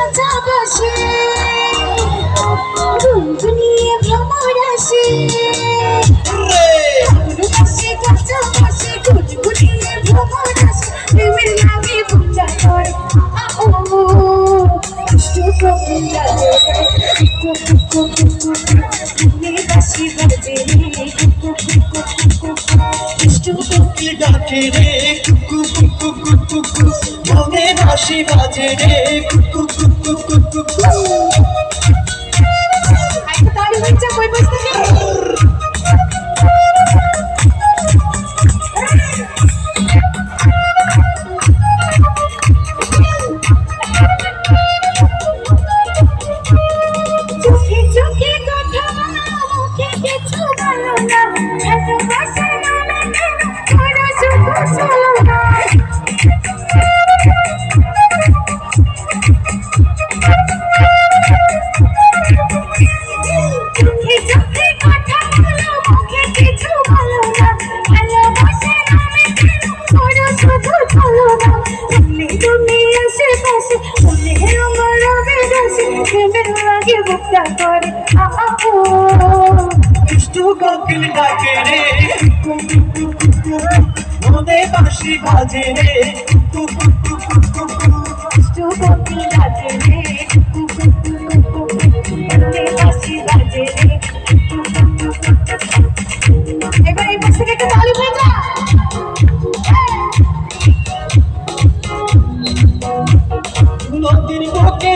কাছাকাছি দুনিয়া ভ্রমণ আসে কাছাকাছি গুনগুনিয়ে ভ্রমণ আসে প্রেমের নামে পূজা করে দুষ্টু কোকিল বাঁশি বাজে দুষ্টু কোকিল ডাকে রে কুকু কুকু কুকু কুকু মনে বাঁশি বাজে রে কুকু কুকু কুকু কুকু আইতো তাহলে হইছে কই বসতে দুষ্টু কোকিল ডাকে রে মনে বাঁশি বাজে রে দুষ্টু কোকিল ডাকে রে মনে বাঁশি বাজে রে এবার এই পাশ থেকে একটা তালি বাজা নদীর বুকে